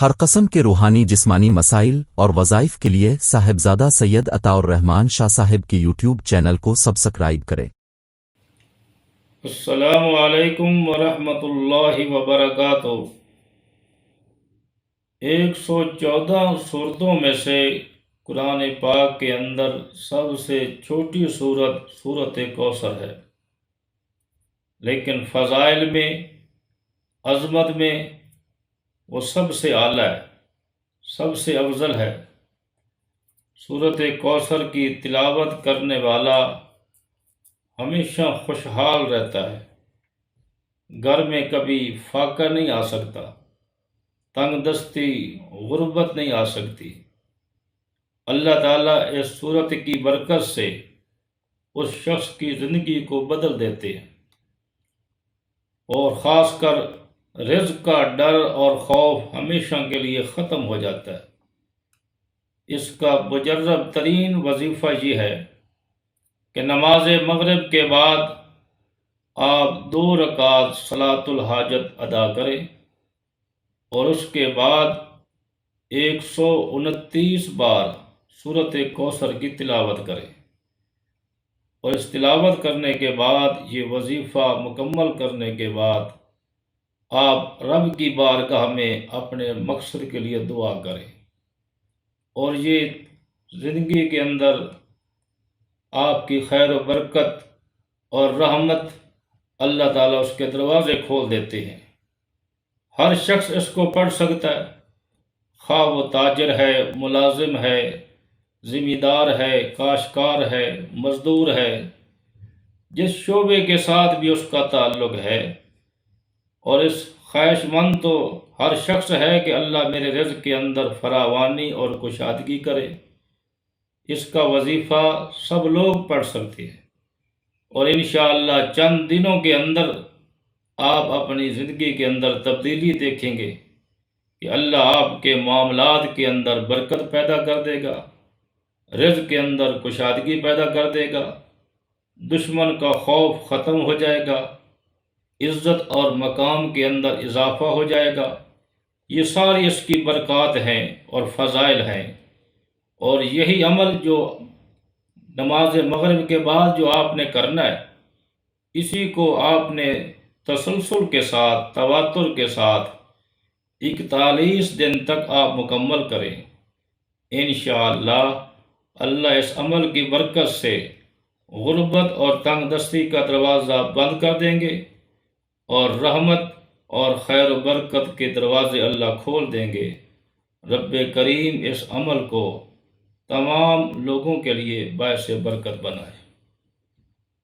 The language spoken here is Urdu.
ہر قسم کے روحانی جسمانی مسائل اور وظائف کے لیے صاحبزادہ سید عطا الرحمن شاہ صاحب کی یوٹیوب چینل کو سبسکرائب کریں۔ السلام علیکم ورحمۃ اللہ وبرکاتہ۔ 114 سورتوں میں سے قرآن پاک کے اندر سب سے چھوٹی سورت سورت کوثر ہے، لیکن فضائل میں، عظمت میں وہ سب سے اعلیٰ ہے، سب سے افضل ہے۔ سورت کوثر کی تلاوت کرنے والا ہمیشہ خوشحال رہتا ہے، گھر میں کبھی فاقہ نہیں آ سکتا، تنگ دستی، غربت نہیں آ سکتی۔ اللہ تعالیٰ اس سورت کی برکت سے اس شخص کی زندگی کو بدل دیتے ہیں، اور خاص کر رزق کا ڈر اور خوف ہمیشہ کے لیے ختم ہو جاتا ہے۔ اس کا مجرب ترین وظیفہ یہ ہے کہ نماز مغرب کے بعد آپ 2 رکعت صلاۃ الحاجت ادا کریں، اور اس کے بعد 129 بار سورت کوثر کی تلاوت کریں، اور اس تلاوت کرنے کے بعد، یہ وظیفہ مکمل کرنے کے بعد، آپ رب کی بارگاہ میں اپنے مقصد کے لیے دعا کریں، اور یہ زندگی کے اندر آپ کی خیر و برکت اور رحمت اللہ تعالیٰ اس کے دروازے کھول دیتے ہیں۔ ہر شخص اس کو پڑھ سکتا ہے، خواہ وہ تاجر ہے، ملازم ہے، ذمہ دار ہے، کاشتکار ہے، مزدور ہے، جس شعبے کے ساتھ بھی اس کا تعلق ہے، اور اس خواہش مند تو ہر شخص ہے کہ اللہ میرے رزق کے اندر فراوانی اور کشادگی کرے۔ اس کا وظیفہ سب لوگ پڑھ سکتے ہیں، اور انشاءاللہ چند دنوں کے اندر آپ اپنی زندگی کے اندر تبدیلی دیکھیں گے کہ اللہ آپ کے معاملات کے اندر برکت پیدا کر دے گا، رزق کے اندر کشادگی پیدا کر دے گا، دشمن کا خوف ختم ہو جائے گا، عزت اور مقام کے اندر اضافہ ہو جائے گا۔ یہ ساری اس کی برکات ہیں اور فضائل ہیں، اور یہی عمل جو نماز مغرب کے بعد جو آپ نے کرنا ہے، اسی کو آپ نے تسلسل کے ساتھ، تواتر کے ساتھ 41 دن تک آپ مکمل کریں۔ انشاءاللہ اللہ اس عمل کی برکت سے غربت اور تنگ دستی کا دروازہ بند کر دیں گے، اور رحمت اور خیر و برکت کے دروازے اللہ کھول دیں گے۔ رب کریم اس عمل کو تمام لوگوں کے لیے باعث برکت بنائے۔